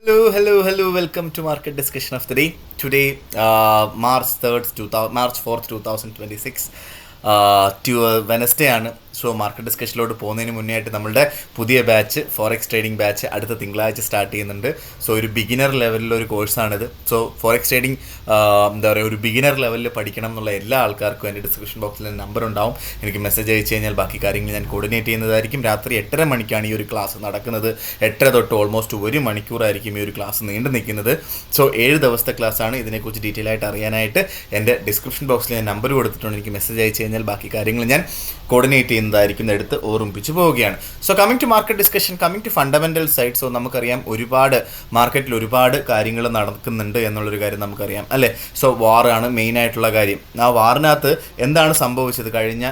Hello. Welcome to Market Discussion of the Day. Today, March 4th, 2026. Wednesday ആണ്. So market ഡിസ്കഷനിലോട്ട് പോകുന്നതിന് മുന്നേ ആയിട്ട് നമ്മളുടെ പുതിയ ബാച്ച് ഫോറക്സ് ട്രേഡിംഗ് ബാച്ച് അടുത്ത തിങ്കളാഴ്ച സ്റ്റാർട്ട് ചെയ്യുന്നുണ്ട്. സോ ഒരു ബിഗിനർ ലെവലിലൊരു കോഴ്സാണിത്. സോ ഫോറക്സ് ട്രേഡിംഗ് ഒരു ബിഗിനർ ലെവലിൽ പഠിക്കണം എന്നുള്ള എല്ലാ ആൾക്കാർക്കും എൻ്റെ ഡിസ്ക്രിപ്ഷൻ ബോക്സിൽ നമ്പർ ഉണ്ടാവും. എനിക്ക് മെസ്സേജ് അയച്ചു കഴിഞ്ഞാൽ ബാക്കി കാര്യങ്ങൾ ഞാൻ കോർഡിനേറ്റ് ചെയ്യുന്നതായിരിക്കും. രാത്രി 8:30 മണിക്കാണ് ഈ ഒരു ക്ലാസ് നടക്കുന്നത്. 8:30 തൊട്ട് ഓൾമോസ്റ്റ് 1 മണിക്കൂറായിരിക്കും ഈ ഒരു ക്ലാസ് നീണ്ടു നിൽക്കുന്നത്. സോ 7 ദിവസത്തെ ക്ലാസ്സാണ്. ഇതിനെക്കുറിച്ച് ഡീറ്റെയിൽ ആയിട്ട് അറിയാനായിട്ട് എൻ്റെ ഡിസ്ക്രിപ്ഷൻ ബോക്സിൽ ഞാൻ നമ്പർ കൊടുത്തിട്ടുണ്ട്. എനിക്ക് മെസ്സേജ് അയച്ചു കഴിഞ്ഞാൽ ബാക്കി കാര്യങ്ങൾ ഞാൻ കോർഡിനേറ്റ് ചെയ്യുന്നതായിരിക്കും, എടുത്ത് ഓർമ്മിപ്പിച്ച് പോവുകയാണ്. So coming to market discussion, coming to fundamental side. So നമുക്കറിയാം മാർക്കറ്റിൽ ഒരുപാട് കാര്യങ്ങൾ നടക്കുന്നുണ്ട് എന്നുള്ളൊരു കാര്യം നമുക്കറിയാം അല്ലേ. സോ വാറാണ് മെയിനായിട്ടുള്ള കാര്യം. ആ വാറിനകത്ത് എന്താണ് സംഭവിച്ചത്? കഴിഞ്ഞ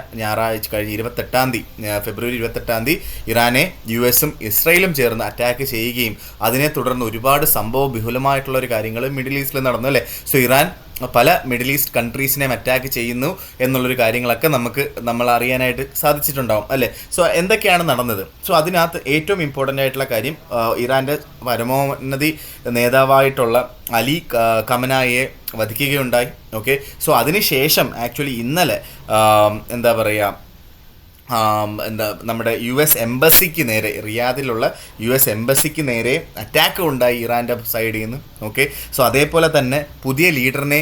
ഫെബ്രുവരി 28 ഇറാനെ US-ഉം ഇസ്രയേലും ചേർന്ന് അറ്റാക്ക് ചെയ്യുകയും അതിനെ തുടർന്ന് ഒരുപാട് സംഭവ ബഹുലമായിട്ടുള്ള ഒരു കാര്യങ്ങൾ മിഡിൽ ഈസ്റ്റിൽ നടന്നു അല്ലേ. സോ ഇറാൻ പല മിഡിൽ ഈസ്റ്റ് കൺട്രീസിനെ അറ്റാക്ക് ചെയ്യുന്നു എന്നുള്ളൊരു കാര്യങ്ങളൊക്കെ നമ്മൾ അറിയാനായിട്ട് സാധിച്ചിട്ടുണ്ടാവും അല്ലേ. സോ എന്തൊക്കെയാണ് നടന്നത്? സോ അതിനകത്ത് ഏറ്റവും ഇമ്പോർട്ടൻ്റ് ആയിട്ടുള്ള കാര്യം, ഇറാൻ്റെ പരമോന്നതി നേതാവായിട്ടുള്ള അലി ഖമനായിയെ വധിക്കുകയുണ്ടായി. ഓക്കെ. സോ അതിനുശേഷം ആക്ച്വലി ഇന്നലെ നമ്മുടെ US എംബസിക്ക് നേരെ, റിയാദിലുള്ള US എംബസിക്ക് നേരെ അറ്റാക്ക് ഉണ്ടായി ഇറാൻ്റെ സൈഡിൽ നിന്ന്. ഓക്കെ. സോ അതേപോലെ തന്നെ പുതിയ ലീഡറിനെ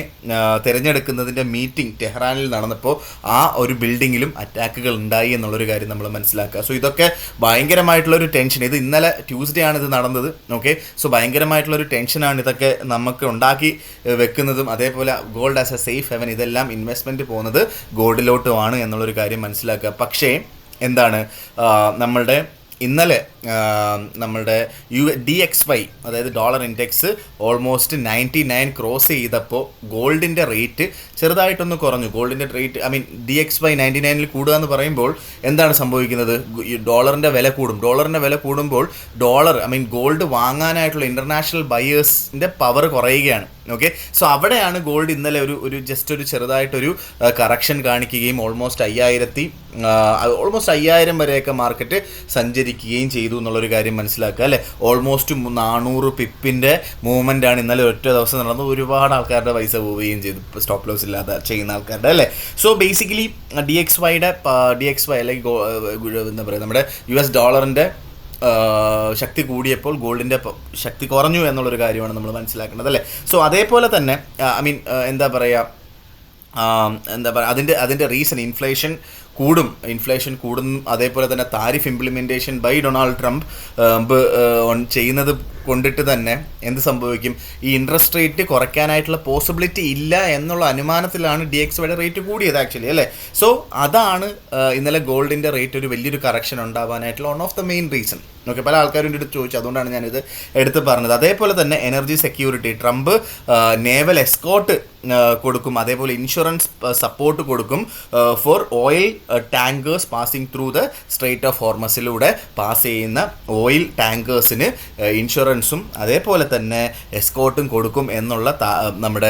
തിരഞ്ഞെടുക്കുന്നതിൻ്റെ മീറ്റിംഗ് ടെഹ്റാനിൽ നടന്നപ്പോൾ ആ ഒരു ബിൽഡിങ്ങിലും അറ്റാക്കുകൾ ഉണ്ടായി എന്നുള്ളൊരു കാര്യം നമ്മൾ മനസ്സിലാക്കുക. സോ ഇതൊക്കെ ഭയങ്കരമായിട്ടുള്ളൊരു ടെൻഷൻ. ഇത് ഇന്നലെ ട്യൂസ്ഡേ ആണ് ഇത് നടന്നത്. ഓക്കെ. സോ ഭയങ്കരമായിട്ടുള്ളൊരു ടെൻഷനാണ് ഇതൊക്കെ നമുക്ക് ഉണ്ടാക്കി വെക്കുന്നതും. അതേപോലെ gold as A safe heaven, ഇതെല്ലാം ഇൻവെസ്റ്റ്മെൻറ്റ് പോകുന്നത് ഗോൾഡിലോട്ടുമാണ് എന്നുള്ളൊരു കാര്യം മനസ്സിലാക്കുക. പക്ഷേ എന്താണ് ഇന്നലെ നമ്മളുടെ DXY, അതായത് ഡോളർ ഇൻഡെക്സ് ഓൾമോസ്റ്റ് 99 ക്രോസ് ചെയ്തപ്പോൾ ഗോൾഡിൻ്റെ റേറ്റ് ചെറുതായിട്ടൊന്ന് കുറഞ്ഞു. ഗോൾഡിൻ്റെ റേറ്റ് DXY 99 കൂടുക എന്ന് പറയുമ്പോൾ എന്താണ് സംഭവിക്കുന്നത്? ഡോളറിൻ്റെ വില കൂടും. ഡോളറിൻ്റെ വില കൂടുമ്പോൾ ഗോൾഡ് വാങ്ങാനായിട്ടുള്ള ഇൻ്റർനാഷണൽ ബയേഴ്സിൻ്റെ പവർ കുറയുകയാണ്. ഓക്കെ. സോ അവിടെയാണ് ഗോൾഡ് ഇന്നലെ ഒരു ചെറുതായിട്ടൊരു കറക്ഷൻ കാണിക്കുകയും ഓൾമോസ്റ്റ് 5000 വരെയൊക്കെ മാർക്കറ്റ് സഞ്ചരിക്കുകയും ചെയ്തു എന്നുള്ളൊരു കാര്യം മനസ്സിലാക്കുക അല്ലേ. ഓൾമോസ്റ്റ് 400 പിപ്പിൻ്റെ മൂവ്മെൻ്റ് ആണ് ഇന്നലെ ഒറ്റ ദിവസം നടന്നത്. ഒരുപാട് ആൾക്കാരുടെ പൈസ പോവുകയും ചെയ്തു, സ്റ്റോപ്പ് ലോസ് ഇല്ലാതെ ചെയ്യുന്ന ആൾക്കാരുടെ അല്ലേ. സോ ബേസിക്കലി DXY അല്ലെങ്കിൽ നമ്മുടെ US ഡോളറിൻ്റെ ശക്തി കൂടിയപ്പോൾ ഗോൾഡിൻ്റെ ശക്തി കുറഞ്ഞു എന്നുള്ളൊരു കാര്യമാണ് നമ്മൾ മനസ്സിലാക്കേണ്ടത് അല്ലേ. സോ അതേപോലെ തന്നെ അതിൻ്റെ റീസൺ ഇൻഫ്ലേഷൻ കൂടും. അതേപോലെ തന്നെ tariff implementation by Donald Trump ചെയ്യുന്നത് കൊണ്ടിട്ട് തന്നെ എന്ത് സംഭവിക്കും? ഈ ഇൻട്രസ്റ്റ് റേറ്റ് കുറയ്ക്കാനായിട്ടുള്ള പോസിബിലിറ്റി ഇല്ല എന്നുള്ള അനുമാനത്തിലാണ് DXY റേറ്റ് കൂടിയത് ആക്ച്വലി അല്ലേ. സോ അതാണ് ഇന്നലെ ഗോൾഡിൻ്റെ റേറ്റ് ഒരു വലിയൊരു കറക്ഷൻ ഉണ്ടാവാനായിട്ടുള്ള one of the main reason. Okay. പല ആൾക്കാരും എൻ്റെ അടുത്ത് ചോദിച്ചു, അതുകൊണ്ടാണ് ഞാനിത് എടുത്ത് പറഞ്ഞത്. അതേപോലെ തന്നെ energy security, Trump naval escort കൊടുക്കും, അതേപോലെ ഇൻഷുറൻസ് സപ്പോർട്ട് കൊടുക്കും for oil tankers passing through the strait of ഹോർമസിലൂടെ പാസ് ചെയ്യുന്ന ഓയിൽ ടാങ്കേഴ്സിന് ഇൻഷുറൻസും അതേപോലെ തന്നെ എസ്കോർട്ടും കൊടുക്കും എന്നുള്ള നമ്മുടെ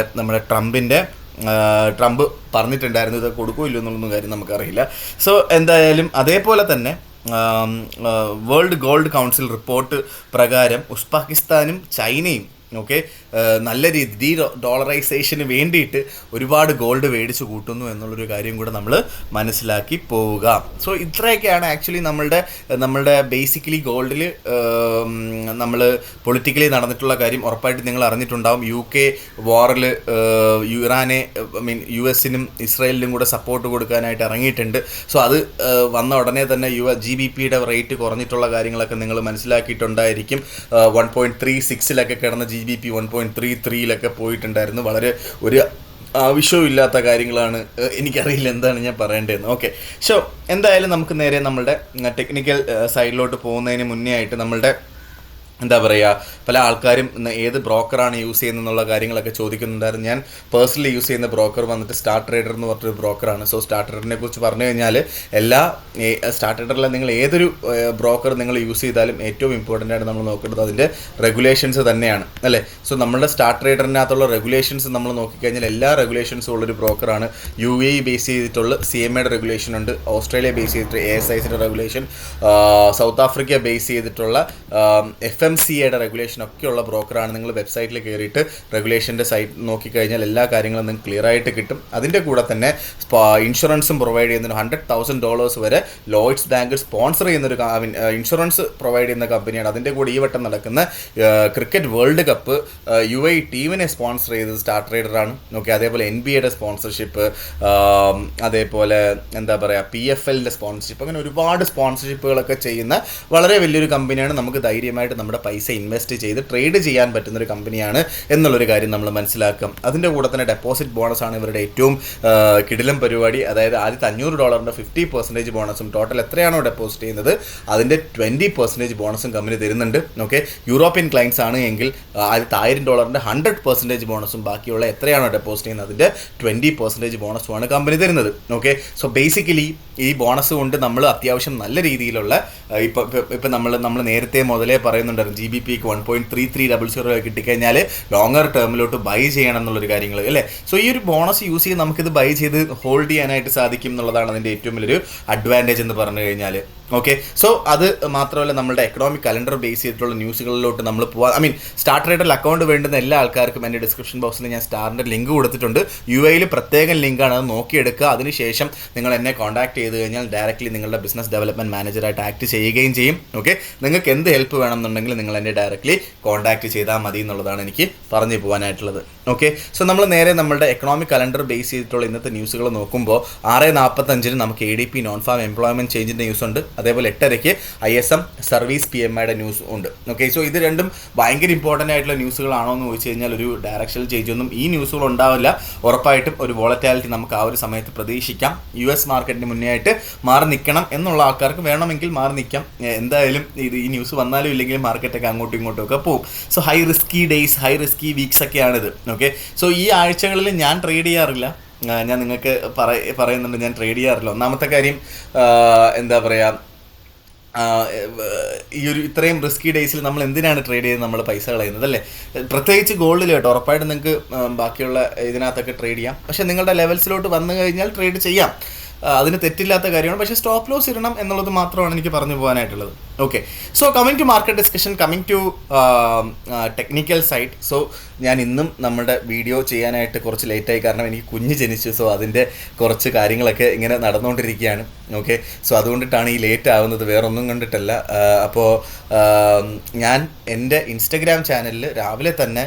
ട്രംപ് പറഞ്ഞിട്ടുണ്ടായിരുന്നു. ഇത് കൊടുക്കുമല്ലോ എന്നുള്ളൊന്നും കാര്യം നമുക്കറിയില്ല. സോ എന്തായാലും അതേപോലെ തന്നെ വേൾഡ് ഗോൾഡ് കൗൺസിൽ റിപ്പോർട്ട് പ്രകാരം ഉസ്ബെക്കിസ്ഥാനും ചൈനയും നല്ല രീതി ഡോളറൈസേഷന് വേണ്ടിയിട്ട് ഒരുപാട് ഗോൾഡ് മേടിച്ച് കൂട്ടുന്നു എന്നുള്ളൊരു കാര്യം കൂടെ നമ്മൾ മനസ്സിലാക്കി പോവുക. സോ ഇത്രയൊക്കെയാണ് ആക്ച്വലി നമ്മളുടെ ബേസിക്കലി ഗോൾഡിൽ നമ്മൾ പൊളിറ്റിക്കലി നടന്നിട്ടുള്ള കാര്യം. ഉറപ്പായിട്ട് നിങ്ങൾ അറിഞ്ഞിട്ടുണ്ടാവും. UK വാറിൽ ഇറാനെ US-നും ഇസ്രായേലിനും കൂടെ സപ്പോർട്ട് കൊടുക്കാനായിട്ട് ഇറങ്ങിയിട്ടുണ്ട്. സോ അത് വന്ന ഉടനെ തന്നെ GBPയുടെ റേറ്റ് കുറഞ്ഞിട്ടുള്ള കാര്യങ്ങളൊക്കെ നിങ്ങൾ മനസ്സിലാക്കിയിട്ടുണ്ടായിരിക്കും. 1.36 കിടന്ന GBP 1.33 പോയിട്ടുണ്ടായിരുന്നു. വളരെ ഒരു ആവശ്യമില്ലാത്ത കാര്യങ്ങളാണ്. എനിക്കറിയില്ല എന്താണ് ഞാൻ പറയേണ്ടതെന്ന്. ഓക്കെ. സോ എന്തായാലും നമുക്ക് നേരെ നമ്മളുടെ ടെക്നിക്കൽ സൈഡിലോട്ട് പോകുന്നതിന് മുന്നേ ആയിട്ട് പല ആൾക്കാരും ഏത് ബ്രോക്കറാണ് യൂസ് ചെയ്യുന്നതെന്നുള്ള കാര്യങ്ങളൊക്കെ ചോദിക്കുന്നുണ്ടായിരുന്നു. ഞാൻ പേഴ്സണലി യൂസ് ചെയ്യുന്ന ബ്രോക്കർ വന്നിട്ട് സ്റ്റാർ ട്രേഡർ എന്ന് പറഞ്ഞൊരു ബ്രോക്കറാണ്. സോ സ്റ്റാർ ട്രേഡറിനെ കുറിച്ച് പറഞ്ഞു കഴിഞ്ഞാൽ സ്റ്റാർ ട്രേഡറിലെ നിങ്ങൾ ഏതൊരു ബ്രോക്കർ നിങ്ങൾ യൂസ് ചെയ്താലും ഏറ്റവും ഇമ്പോർട്ടൻ്റ് ആയിട്ട് നമ്മൾ നോക്കേണ്ടത് അതിൻ്റെ റെഗുലേഷൻസ് തന്നെയാണ് അല്ലേ. സോ നമ്മുടെ സ്റ്റാർ ട്രേഡറിനകത്തുള്ള റെഗുലേഷൻസ് നമ്മൾ നോക്കിക്കഴിഞ്ഞാൽ എല്ലാ റെഗുലേഷൻസും ഉള്ളൊരു ബ്രോക്കറാണ്. UAE ബേസ് ചെയ്തിട്ടുള്ള CMAയുടെ റെഗുലേഷൻ ഉണ്ട്, ഓസ്ട്രേലിയ ബേസ് ചെയ്തിട്ട് ASICയുടെ റെഗുലേഷൻ, സൗത്ത് ആഫ്രിക്ക ബേസ് ചെയ്തിട്ടുള്ള FMCAയുടെ റെഗുലേഷൻ ഒക്കെയുള്ള ബ്രോക്കറാണ്. നിങ്ങൾ വെബ്സൈറ്റിൽ കയറിയിട്ട് റെഗുലേഷൻ്റെ സൈറ്റ് നോക്കിക്കഴിഞ്ഞാൽ എല്ലാ കാര്യങ്ങളും നിങ്ങൾക്ക് ക്ലിയർ ആയിട്ട് കിട്ടും. അതിൻ്റെ കൂടെ തന്നെ ഇൻഷുറൻസും പ്രൊവൈഡ് ചെയ്യുന്ന $100,000 വരെ ലോയ്ഡ്സ് ബാങ്ക് സ്പോൺസർ ചെയ്യുന്നൊരു ഇൻഷുറൻസ് പ്രൊവൈഡ് ചെയ്യുന്ന കമ്പനിയാണ്. അതിൻ്റെ കൂടെ ഈ വട്ടം നടക്കുന്ന ക്രിക്കറ്റ് വേൾഡ് കപ്പ് UAE ടീമിനെ സ്പോൺസർ ചെയ്തത് സ്റ്റാർ ട്രേഡറാണ്. ഓക്കെ, അതേപോലെ NBA സ്പോൺസർഷിപ്പ്, അതേപോലെ എന്താ പറയുക PFLൻ്റെ സ്പോൺസർഷിപ്പ്, അങ്ങനെ ഒരുപാട് സ്പോൺസർഷിപ്പുകളൊക്കെ ചെയ്യുന്ന വളരെ വലിയൊരു കമ്പനിയാണ്. നമുക്ക് ധൈര്യമായിട്ട് നമ്മുടെ പൈസ ഇൻവെസ്റ്റ് ചെയ്ത് ട്രേഡ് ചെയ്യാൻ പറ്റുന്നൊരു കമ്പനിയാണ് എന്നുള്ളൊരു കാര്യം നമ്മൾ മനസ്സിലാക്കാം. അതിൻ്റെ കൂടെ തന്നെ ഡെപ്പോസിറ്റ് ബോണസാണ് ഇവരുടെ ഏറ്റവും കിടിലം പരിപാടി. അതായത് ആദ്യത്തെ $500 50% ബോണസും, ടോട്ടൽ എത്രയാണോ ഡെപ്പോസിറ്റ് ചെയ്യുന്നത് അതിൻ്റെ 20% ബോണസും കമ്പനി തരുന്നുണ്ട്. ഓക്കെ, യൂറോപ്യൻ ക്ലയൻസ് ആണ് എങ്കിൽ ആദ്യത്തെ $1,000 100% ബോണസും, ബാക്കിയുള്ള എത്രയാണോ ഡെപ്പോസിറ്റ് ചെയ്യുന്നത് അതിൻ്റെ 20% ബോണസുമാണ് കമ്പനി തരുന്നത്. ഓക്കെ, സോ ബേസിക്കലി ഈ ബോണസ് കൊണ്ട് നമ്മൾ അത്യാവശ്യം നല്ല രീതിയിലുള്ള ഇപ്പം നമ്മൾ നേരത്തെ മുതലേ പറയുന്നുണ്ടായിരുന്നു GBPക്ക് 1.3300 കിട്ടിക്കഴിഞ്ഞാൽ ലോങ്ങർ ടേമിലോട്ട് ബൈ ചെയ്യണം എന്നുള്ളൊരു കാര്യങ്ങൾ അല്ലേ. സോ ഈ ഒരു ബോണസ് യൂസ് ചെയ്ത് നമുക്കിത് ബൈ ചെയ്ത് ഹോൾഡ് ചെയ്യാനായിട്ട് സാധിക്കും എന്നുള്ളതാണ് അതിൻ്റെ ഏറ്റവും വലിയൊരു അഡ്വാൻറ്റേജ് എന്ന് പറഞ്ഞു കഴിഞ്ഞാൽ. ഓക്കെ, സോ അത് മാത്രമല്ല നമ്മുടെ എക്കണോമിക് കലണ്ടർ ബേസ് ചെയ്തിട്ടുള്ള ന്യൂസുകളിലോട്ട് നമ്മൾ പോവാം. സ്റ്റാർ ട്രേഡറിൽ അക്കൗണ്ട് വേണ്ടുന്ന എല്ലാ ആൾക്കാർക്കും എൻ്റെ ഡിസ്ക്രിപ്ഷൻ ബോക്സിൽ ഞാൻ സ്റ്റാറിൻ്റെ ലിങ്ക് കൊടുത്തിട്ടുണ്ട്. UAEയിൽ പ്രത്യേകം ലിങ്കാണ്, അത് നോക്കിയെടുക്കുക. അതിനുശേഷം നിങ്ങൾ എന്നെ കോൺടാക്ട് ചെയ്ത് കഴിഞ്ഞാൽ ഡയറക്റ്റ്ലി നിങ്ങളുടെ ബിസിനസ് ഡെവലപ്മെൻറ്റ് മാനേജറായിട്ട് ആക്ട് ചെയ്യുകയും ചെയ്യും. ഓക്കെ, നിങ്ങൾക്ക് എന്ത് ഹെൽപ്പ് വേണമെന്നുണ്ടെങ്കിൽ നിങ്ങൾ എന്നെ ഡയറക്റ്റ്ലി കോൺടാക്ട് ചെയ്താൽ മതി എന്നുള്ളതാണ് എനിക്ക് പറഞ്ഞു പോകാനായിട്ടുള്ളത്. ഓക്കെ, സോ നമ്മൾ നേരെ നമ്മുടെ എക്കണോമിക് കലണ്ടർ ബേസ് ചെയ്തിട്ടുള്ള ഇന്നത്തെ ന്യൂസുകൾ നോക്കുമ്പോൾ 6:45 നമുക്ക് ADP നോൺ ഫാം എംപ്ലോയ്മെൻറ്റ് ചേഞ്ചിൻ്റെ ന്യൂസ് ഉണ്ട്. അതേപോലെ 8:00 ISM സർവീസ് PMIയുടെ ന്യൂസ് ഉണ്ട്. ഓക്കെ, സോ ഇത് രണ്ടും ഭയങ്കര ഇമ്പോർട്ടൻ്റ് ആയിട്ടുള്ള ന്യൂസുകളാണോ എന്ന് ചോദിച്ചു കഴിഞ്ഞാൽ ഒരു ഡയറക്ഷണൽ ചേഞ്ച് ഒന്നും ഈ ന്യൂസുകൾ ഉണ്ടാവില്ല. ഉറപ്പായിട്ടും ഒരു വോളറ്റാലിറ്റി നമുക്ക് ആ ഒരു സമയത്ത് പ്രതീക്ഷിക്കാം. US മാർക്കറ്റിന് മുന്നേ ആയിട്ട് മാറി നിൽക്കണം എന്നുള്ള ആൾക്കാർക്ക് വേണമെങ്കിൽ മാറി നിൽക്കാം. എന്തായാലും ഈ ന്യൂസ് വന്നാലും ഇല്ലെങ്കിലും മാർക്കറ്റൊക്കെ അങ്ങോട്ടും ഇങ്ങോട്ടും ഒക്കെ പോകും. So high risky days, high risky weeks ഒക്കെയാണിത്. ഓക്കെ, സോ ഈ ആഴ്ചകളിൽ ഞാൻ ട്രേഡ് ചെയ്യാറില്ല. ഞാൻ നിങ്ങൾക്ക് പറയുന്നുണ്ട്, ഞാൻ ട്രേഡ് ചെയ്യാറില്ല. ഒന്നാമത്തെ കാര്യം എന്താ പറയുക, ഈ ഒരു ഇത്രയും റിസ്കി ഡേയ്സിൽ നമ്മൾ എന്തിനാണ് ട്രേഡ് ചെയ്ത് നമ്മൾ പൈസ കളയുന്നത് അല്ലേ. പ്രത്യേകിച്ച് ഗോൾഡിൽ കേട്ടോ, ഉറപ്പായിട്ടും നിങ്ങൾക്ക് ബാക്കിയുള്ള ഇതിനകത്തൊക്കെ ട്രേഡ് ചെയ്യാം. പക്ഷേ നിങ്ങളുടെ ലെവൽസിലോട്ട് വന്നു കഴിഞ്ഞാൽ ട്രേഡ് ചെയ്യാം, അതിന് തെറ്റില്ലാത്ത കാര്യമാണ്. പക്ഷേ സ്റ്റോപ്പ് ലോസ് ഇടണം എന്നുള്ളത് മാത്രമാണ് എനിക്ക് പറഞ്ഞു പോകാനായിട്ടുള്ളത്. Okay, so coming to market discussion, coming to technical side. So ഞാൻ ഇന്നും നമ്മുടെ വീഡിയോ ചെയ്യാനായിട്ട് കുറച്ച് ലേറ്റായി, കാരണം എനിക്ക് കുഞ്ഞ് ജനിച്ചു. സോ അതിൻ്റെ കുറച്ച് കാര്യങ്ങളൊക്കെ ഇങ്ങനെ നടന്നുകൊണ്ടിരിക്കുകയാണ്. ഓക്കെ, സോ അതുകൊണ്ടിട്ടാണ് ഈ ലേറ്റ് ആവുന്നത്, വേറൊന്നും കണ്ടിട്ടല്ല. അപ്പോൾ ഞാൻ എൻ്റെ ഇൻസ്റ്റഗ്രാം ചാനലിൽ രാവിലെ തന്നെ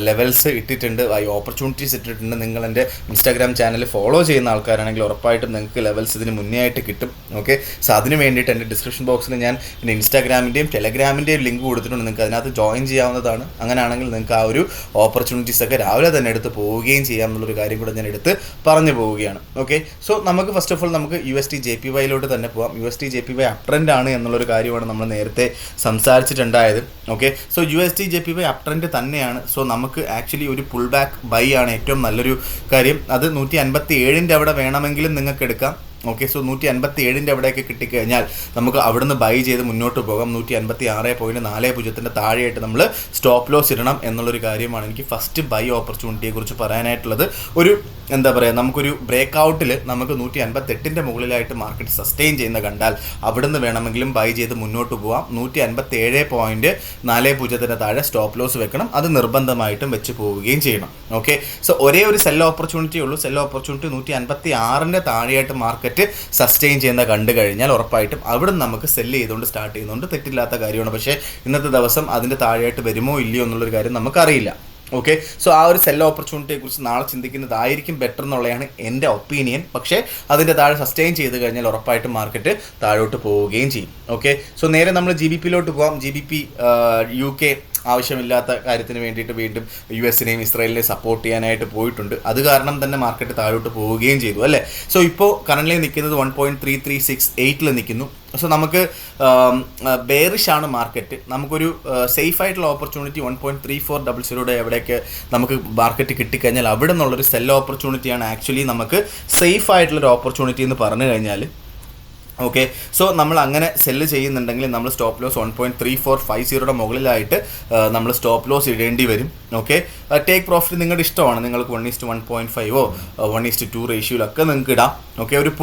ലെവൽസ് ഇട്ടിട്ടുണ്ട്, ഓപ്പർച്യൂണിറ്റീസ് ഇട്ടിട്ടുണ്ട്. നിങ്ങൾ എൻ്റെ ഇൻസ്റ്റാഗ്രാം ചാനൽ ഫോളോ ചെയ്യുന്ന ആൾക്കാരാണെങ്കിൽ ഉറപ്പായിട്ടും നിങ്ങൾക്ക് ലെവൽസ് ഇതിന് മുന്നേ ആയിട്ട് കിട്ടും. ഓക്കെ, സോ അതിന് വേണ്ടിയിട്ട് എൻ്റെ ഡിസ്ക്രിപ്ഷൻ ബോക്സിൽ ഞാൻ പിന്നെ ഇൻസ്റ്റാഗ്രാമിൻ്റെയും ടെലഗ്രാമിൻ്റെയും ലിങ്ക് കൊടുത്തിട്ടുണ്ട്. നിങ്ങൾക്ക് അതിനകത്ത് ജോയിൻ ചെയ്യാവുന്നതാണ്. അങ്ങനെയാണെങ്കിൽ നിങ്ങൾക്ക് ആ ഒരു ഓപ്പർച്യൂണിറ്റീസ് ഒക്കെ രാവിലെ തന്നെ എടുത്ത് പോവുകയും ചെയ്യാം എന്നുള്ളൊരു കാര്യം കൂടെ ഞാൻ എടുത്ത് പറഞ്ഞു പോവുകയാണ്. ഓക്കെ, സോ നമുക്ക് ഫസ്റ്റ് ഓഫ് ഓൾ നമുക്ക് USD JPYയിലോട്ട് തന്നെ പോകാം. USD JPY അപ് ട്രെൻഡ് ആണ് എന്നുള്ളൊരു കാര്യമാണ് നമ്മൾ നേരത്തെ സംസാരിച്ചിട്ടുണ്ടായത്. Okay, so USD JPY up trend തന്നെയാണ്. സോ നമുക്ക് ആക്ച്വലി ഒരു പുൾ ബാക്ക് ബൈ ആണ് ഏറ്റവും നല്ലൊരു കാര്യം. അത് 157 അവിടെ വേണമെങ്കിലും നിങ്ങൾക്ക് എടുക്കാം. ഓക്കെ, സോ 157 അവിടെയൊക്കെ കിട്ടിക്കഴിഞ്ഞാൽ നമുക്ക് അവിടുന്ന് ബൈ ചെയ്ത് മുന്നോട്ട് പോകാം. 156.40 താഴെയായിട്ട് നമ്മൾ സ്റ്റോപ്പ് ലോസ് ഇടണം എന്നുള്ളൊരു കാര്യമാണ് എനിക്ക് ഫസ്റ്റ് ബൈ ഓപ്പർച്യൂണിറ്റിയെ കുറിച്ച് പറയാനായിട്ടുള്ളത്. ഒരു എന്താ പറയുക, നമുക്കൊരു ബ്രേക്ക് ഔട്ടിൽ നമുക്ക് 158 മുകളിലായിട്ട് മാർക്കറ്റ് സസ്റ്റെയിൻ ചെയ്യുന്ന കണ്ടാൽ അവിടുന്ന് വേണമെങ്കിലും ബൈ ചെയ്ത് മുന്നോട്ട് പോകാം. 157.40 താഴെ സ്റ്റോപ്പ് ലോസ് വെക്കണം, അത് നിർബന്ധമായിട്ടും വെച്ച് പോവുകയും ചെയ്യണം. ഓക്കെ, സോ ഒരേ ഒരു സെൽ ഓപ്പർച്യൂണിറ്റി ഉള്ളൂ. സെൽ ഓപ്പർച്യൂണിറ്റി 156 താഴെയായിട്ട് മാർക്കറ്റ് സസ്റ്റെയിൻ ചെയ്യുന്ന കണ്ടു കഴിഞ്ഞാൽ ഉറപ്പായിട്ടും അവിടെ നമുക്ക് സെല്ല് ചെയ്തുകൊണ്ട് സ്റ്റാർട്ട് ചെയ്യുന്നുണ്ട്, തെറ്റില്ലാത്ത കാര്യമാണ്. പക്ഷേ ഇന്നത്തെ ദിവസം അതിൻ്റെ താഴെയായിട്ട് വരുമോ ഇല്ലയോ എന്നുള്ളൊരു കാര്യം നമുക്കറിയില്ല. ഓക്കെ, സോ ആ ഒരു സെൽ ഓപ്പർച്യൂണിറ്റിയെ കുറിച്ച് നാളെ ചിന്തിക്കുന്നതായിരിക്കും ബെറ്റർ എന്നുള്ളതാണ് എൻ്റെ ഒപ്പീനിയൻ. പക്ഷേ അതിൻ്റെ താഴെ സസ്റ്റെയിൻ ചെയ്ത് കഴിഞ്ഞാൽ ഉറപ്പായിട്ടും മാർക്കറ്റ് താഴോട്ട് പോവുകയും ചെയ്യും. ഓക്കെ, സോ നേരെ നമ്മൾ GBPയിലോട്ട് പോകാം. GBP UK ആവശ്യമില്ലാത്ത കാര്യത്തിന് വേണ്ടിയിട്ട് വീണ്ടും US-നെയും ഇസ്രായേലിനെയും സപ്പോർട്ട് ചെയ്യാനായിട്ട് പോയിട്ടുണ്ട്. അത് കാരണം തന്നെ മാർക്കറ്റ് താഴോട്ട് പോവുകയും ചെയ്തു അല്ലേ. സോ ഇപ്പോൾ കറൻ്റ്ലി നിൽക്കുന്നത് 1.3368 നിൽക്കുന്നു. സോ നമുക്ക് ബെയറിഷാണ് മാർക്കറ്റ്. നമുക്കൊരു സേഫ് ആയിട്ടുള്ള ഓപ്പർച്യൂണിറ്റി 1.3400 എവിടെയൊക്കെ നമുക്ക് മാർക്കറ്റ് കിട്ടിക്കഴിഞ്ഞാൽ അവിടെ നിന്നുള്ളൊരു സെൽ ഓപ്പർച്യൂണിറ്റിയാണ് ആക്ച്വലി നമുക്ക് സേഫ് ആയിട്ടുള്ളൊരു ഓപ്പർച്യൂണിറ്റി എന്ന് പറഞ്ഞു കഴിഞ്ഞാൽ. ഓക്കെ, സോ നമ്മൾ അങ്ങനെ സെല്ല് ചെയ്യുന്നുണ്ടെങ്കിൽ നമ്മൾ സ്റ്റോപ്പ് ലോസ് 1.3450 മുകളിലായിട്ട് നമ്മൾ സ്റ്റോപ്പ് ലോസ് ഇടേണ്ടി വരും. ഓക്കെ, ടേക്ക് പ്രോഫിറ്റ് നിങ്ങളുടെ ഇഷ്ടമാണ്. നിങ്ങൾക്ക് 1:1.5 1:2 റേഷ്യോയിലൊക്കെ നിങ്ങൾക്ക് ഇടാം. ഓക്കെ, ഒരു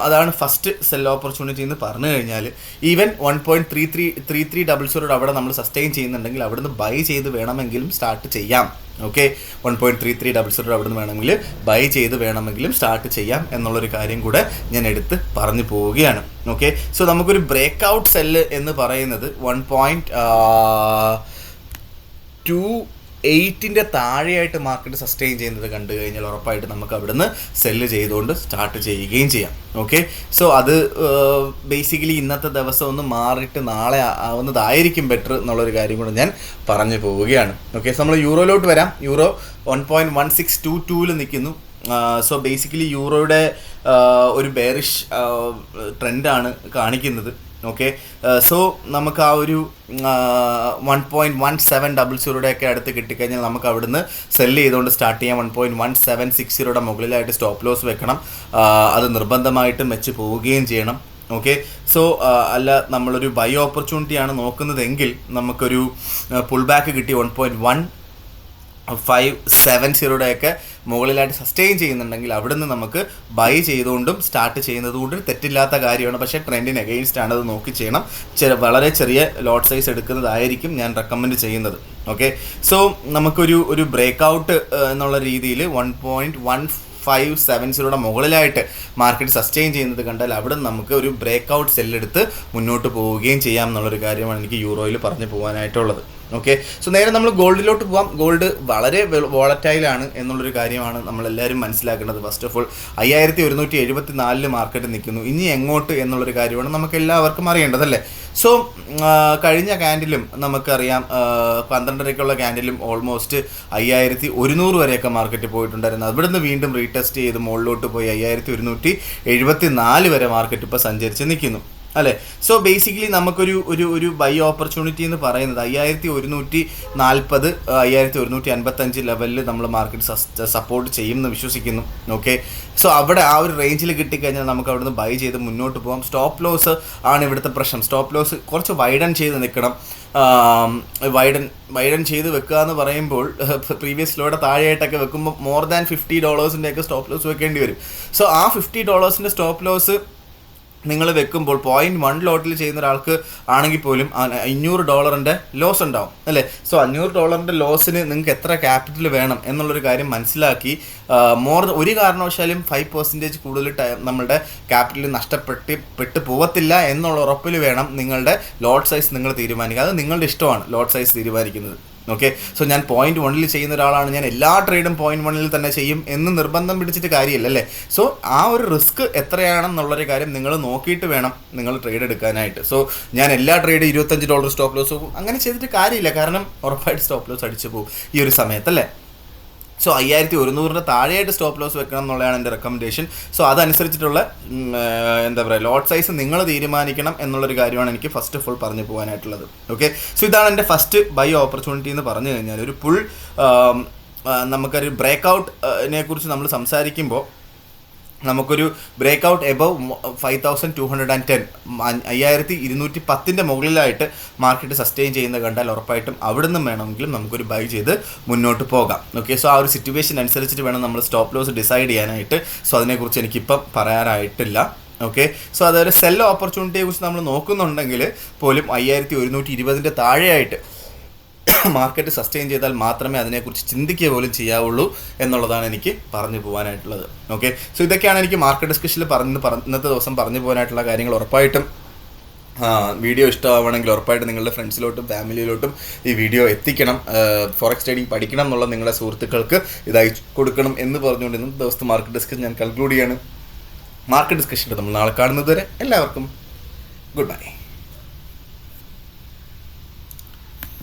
അതാണ് ഫസ്റ്റ് സെൽ ഓപ്പർച്യൂണിറ്റി എന്ന് പറഞ്ഞു കഴിഞ്ഞാൽ. ഈവൻ 1.3300 അവിടെ നമ്മൾ സസ്റ്റെയിൻ ചെയ്യുന്നുണ്ടെങ്കിൽ അവിടുന്ന് ബൈ ചെയ്ത് വേണമെങ്കിലും സ്റ്റാർട്ട് ചെയ്യാം. ഓക്കെ, 1.3300 അവിടുന്ന് വേണമെങ്കിൽ ബൈ ചെയ്ത് വേണമെങ്കിലും സ്റ്റാർട്ട് ചെയ്യാം എന്നുള്ളൊരു കാര്യം കൂടെ ഞാൻ എടുത്ത് പറഞ്ഞു പോവുകയാണ്. ഓക്കെ, സോ നമുക്കൊരു ബ്രേക്ക് ഔട്ട് സെല്ല് എന്ന് പറയുന്നത് 1.28 താഴെയായിട്ട് മാർക്കറ്റ് സസ്റ്റെയിൻ ചെയ്യുന്നത് കണ്ടു കഴിഞ്ഞാൽ ഉറപ്പായിട്ട് നമുക്ക് അവിടുന്ന് സെല്ല് ചെയ്തുകൊണ്ട് സ്റ്റാർട്ട് ചെയ്യുകയും ചെയ്യാം. ഓക്കെ, സോ അത് ബേസിക്കലി ഇന്നത്തെ ദിവസം ഒന്ന് മാറിയിട്ട് നാളെ ആവുന്നതായിരിക്കും ബെറ്റർ എന്നുള്ളൊരു കാര്യം കൂടെ ഞാൻ പറഞ്ഞു പോവുകയാണ്. ഓക്കെ, സോ നമ്മൾ യൂറോയിലോട്ട് വരാം. യൂറോ 1.1622 നിൽക്കുന്നു. സോ ബേസിക്കലി യൂറോയുടെ ഒരു ബെയറിഷ് ട്രെൻഡാണ് കാണിക്കുന്നത്. ഓക്കെ, സോ നമുക്ക് ആ ഒരു 1.1700 ഒക്കെ അടുത്ത് കിട്ടിക്കഴിഞ്ഞാൽ നമുക്ക് അവിടുന്ന് സെല്ല് ചെയ്തുകൊണ്ട് സ്റ്റാർട്ട് ചെയ്യാം. 1.1760 മുകളിലായിട്ട് സ്റ്റോപ്പ് ലോസ് വെക്കണം. അത് നിർബന്ധമായിട്ടും വെച്ച് പോവുകയും ചെയ്യണം. ഓക്കെ, സോ അല്ല നമ്മളൊരു ബൈ ഓപ്പർച്യൂണിറ്റിയാണ് നോക്കുന്നതെങ്കിൽ നമുക്കൊരു പുൾ ബാക്ക് കിട്ടി 1.1570 മുകളിലായിട്ട് സസ്റ്റെയിൻ ചെയ്യുന്നുണ്ടെങ്കിൽ അവിടുന്ന് നമുക്ക് ബൈ ചെയ്തുകൊണ്ടും സ്റ്റാർട്ട് ചെയ്യുന്നതുകൊണ്ട് തെറ്റില്ലാത്ത കാര്യമാണ്. പക്ഷേ ട്രെൻഡിന് എഗെയിൻസ്റ്റ് ആണ്, അത് നോക്കി ചെയ്യണം. വളരെ ചെറിയ ലോട്ട് സൈസ് എടുക്കുന്നതായിരിക്കും ഞാൻ റെക്കമെൻഡ് ചെയ്യുന്നത്. ഓക്കെ, സോ നമുക്കൊരു ബ്രേക്ക് ഔട്ട് എന്നുള്ള രീതിയിൽ 1.1570 മുകളിലായിട്ട് മാർക്കറ്റ് സസ്റ്റെയിൻ ചെയ്യുന്നത് കണ്ടാൽ അവിടെ നമുക്ക് ഒരു ബ്രേക്ക് ഔട്ട് സെല്ലെടുത്ത് മുന്നോട്ട് പോവുകയും ചെയ്യാം എന്നുള്ളൊരു കാര്യമാണ് എനിക്ക് യൂറോയിൽ പറഞ്ഞു പോകാനായിട്ടുള്ളത്. ഓക്കെ, സോ നേരെ നമ്മൾ ഗോൾഡിലോട്ട് പോകാം. ഗോൾഡ് വളരെ വോളറ്റൈലാണ് എന്നുള്ളൊരു കാര്യമാണ് നമ്മളെല്ലാവരും മനസ്സിലാക്കേണ്ടത്. ഫസ്റ്റ് ഓഫ് ഓൾ 5174 മാർക്കറ്റ് നിൽക്കുന്നു. ഇനി എങ്ങോട്ട് എന്നുള്ളൊരു കാര്യമാണ് നമുക്ക് എല്ലാവർക്കും അറിയേണ്ടതല്ലേ. സോ കഴിഞ്ഞ ക്യാൻഡിലും നമുക്കറിയാം 12:30 ക്യാൻഡിലും ഓൾമോസ്റ്റ് 5100 വരെയൊക്കെ മാർക്കറ്റ് പോയിട്ടുണ്ടായിരുന്നു. അവിടുന്ന് വീണ്ടും റീടെസ്റ്റ് ചെയ്ത് മുകളിലോട്ട് പോയി 5174 വരെ മാർക്കറ്റ് ഇപ്പോൾ സഞ്ചരിച്ച് നിൽക്കുന്നു അല്ലേ. സോ ബേസിക്കലി നമുക്കൊരു ബൈ ഓപ്പർച്യൂണിറ്റി എന്ന് പറയുന്നത് 5140 5155 ലെവലിൽ നമ്മൾ മാർക്കറ്റ് സപ്പോർട്ട് ചെയ്യുമെന്ന് വിശ്വസിക്കുന്നു. ഓക്കെ, സോ അവിടെ ആ ഒരു റേഞ്ചിൽ കിട്ടിക്കഴിഞ്ഞാൽ നമുക്ക് അവിടുന്ന് ബൈ ചെയ്ത് മുന്നോട്ട് പോകാം. സ്റ്റോപ്പ് ലോസ് ആണ് ഇവിടുത്തെ പ്രശ്നം. സ്റ്റോപ്പ് ലോസ് കുറച്ച് വൈഡൻ ചെയ്ത് നിൽക്കണം. വൈഡൻ ചെയ്ത് വെക്കുക എന്ന് പറയുമ്പോൾ പ്രീവിയസ് ലോയുടെ താഴെയായിട്ടൊക്കെ വെക്കുമ്പോൾ more than $50 സ്റ്റോപ്പ് ലോസ് വെക്കേണ്ടി വരും. സോ ആ $50 സ്റ്റോപ്പ് ലോസ് നിങ്ങൾ വെക്കുമ്പോൾ 0.1 ലോട്ടിൽ ചെയ്യുന്ന ഒരാൾക്ക് ആണെങ്കിൽ പോലും $500 ലോസ് ഉണ്ടാവും അല്ലേ. സോ $500 ലോസിന് നിങ്ങൾക്ക് എത്ര ക്യാപിറ്റൽ വേണം എന്നുള്ളൊരു കാര്യം മനസ്സിലാക്കി ഒരു കാരണവശാലും 5% കൂടുതൽ നമ്മളുടെ ക്യാപിറ്റൽ നഷ്ടപ്പെട്ട് പോകത്തില്ല എന്നുള്ള ഉറപ്പിൽ വേണം നിങ്ങളുടെ ലോട്ട് സൈസ് നിങ്ങൾ തീരുമാനിക്കുക. അത് നിങ്ങളുടെ ഇഷ്ടമാണ് ലോട്ട് സൈസ് തീരുമാനിക്കുന്നത്. ഓക്കെ, സോ ഞാൻ 0.1 ചെയ്യുന്ന ഒരാളാണ്, ഞാൻ എല്ലാ ട്രേഡും 0.1 തന്നെ ചെയ്യും എന്ന് നിർബന്ധം പിടിച്ചിട്ട് കാര്യമില്ല അല്ലേ. സോ ആ ഒരു റിസ്ക് എത്രയാണെന്നുള്ളൊരു കാര്യം നിങ്ങൾ നോക്കിയിട്ട് വേണം നിങ്ങൾ ട്രേഡ് എടുക്കാനായിട്ട്. സോ ഞാൻ എല്ലാ ട്രേഡ് $25 സ്റ്റോപ്പ് ലോസ് അങ്ങനെ ചെയ്തിട്ട് കാര്യമില്ല, കാരണം ഉറപ്പായിട്ട് സ്റ്റോപ്പ് ലോസ് അടിച്ചു പോകും ഈ ഒരു സമയത്തല്ലേ. സോ 5100 താഴെയായിട്ട് സ്റ്റോപ്പ് ലോസ് വെക്കണം എന്നുള്ളതാണ് എൻ്റെ റെക്കമെൻഡേഷൻ. സോ അതനുസരിച്ചിട്ടുള്ള എന്താ പറയുക ലോട്ട് സൈസ് നിങ്ങൾ തീരുമാനിക്കണം എന്നുള്ളൊരു കാര്യമാണ് എനിക്ക് ഫസ്റ്റ് ഓഫ് ഓൾ പറഞ്ഞു പോകാനായിട്ടുള്ളത്. ഓക്കെ, സോ ഇതാണ് എൻ്റെ ഫസ്റ്റ് ബൈ ഓപ്പർച്യൂണിറ്റി എന്ന് പറഞ്ഞു കഴിഞ്ഞാൽ. ഒരു പുൾ നമുക്കൊരു ബ്രേക്ക് ഔട്ടിനെ കുറിച്ച് നമ്മൾ സംസാരിക്കുമ്പോൾ നമുക്കൊരു ബ്രേക്ക് ഔട്ട് എബവ് 5210 5210 മുകളിലായിട്ട് മാർക്കറ്റ് സസ്റ്റെയിൻ ചെയ്യുന്നത് കണ്ടാൽ ഉറപ്പായിട്ടും അവിടെ നിന്നും വേണമെങ്കിലും നമുക്കൊരു ബൈ ചെയ്ത് മുന്നോട്ട് പോകാം. ഓക്കെ, സോ ആ ഒരു സിറ്റുവേഷൻ അനുസരിച്ചിട്ട് വേണം നമ്മൾ സ്റ്റോപ്പ് ലോസ് ഡിസൈഡ് ചെയ്യാനായിട്ട്. സോ അതിനെക്കുറിച്ച് എനിക്കിപ്പം പറയാനായിട്ടില്ല. ഓക്കെ, സോ അതൊരു സെൽ ഓപ്പർച്യൂണിറ്റിയെ കുറിച്ച് നമ്മൾ നോക്കുന്നുണ്ടെങ്കിൽ പോലും 5120 താഴെയായിട്ട് മാർക്കറ്റ് സസ്റ്റെയിൻ ചെയ്താൽ മാത്രമേ അതിനെക്കുറിച്ച് ചിന്തിക്കുക പോലും ചെയ്യാവുള്ളൂ എന്നുള്ളതാണ് എനിക്ക് പറഞ്ഞു പോകാനായിട്ടുള്ളത്. ഓക്കെ, സോ ഇതൊക്കെയാണ് എനിക്ക് മാർക്കറ്റ് ഡിസ്കഷനിൽ ഇന്നത്തെ ദിവസം പറഞ്ഞു പോകാനായിട്ടുള്ള കാര്യങ്ങൾ. ഉറപ്പായിട്ടും വീഡിയോ ഇഷ്ടമാവണമെങ്കിൽ ഉറപ്പായിട്ട് നിങ്ങളുടെ ഫ്രണ്ട്സിലോട്ടും ഫാമിലിയിലോട്ടും ഈ വീഡിയോ എത്തിക്കണം. ഫോറക്സ് ട്രേഡിംഗ് പഠിക്കണം എന്നുള്ള നിങ്ങളുടെ സുഹൃത്തുക്കൾക്ക് ഇത് അയച്ചു കൊടുക്കണം എന്ന് പറഞ്ഞുകൊണ്ട് ഇന്നത്തെ ദിവസത്തെ മാർക്കറ്റ് ഡിസ്കഷൻ ഞാൻ കൺക്ലൂഡ് ചെയ്യാണ്. മാർക്കറ്റ് ഡിസ്കഷനിൽ നമ്മൾ നാളെ കാണുന്നത് വരെ എല്ലാവർക്കും ഗുഡ് ബൈ.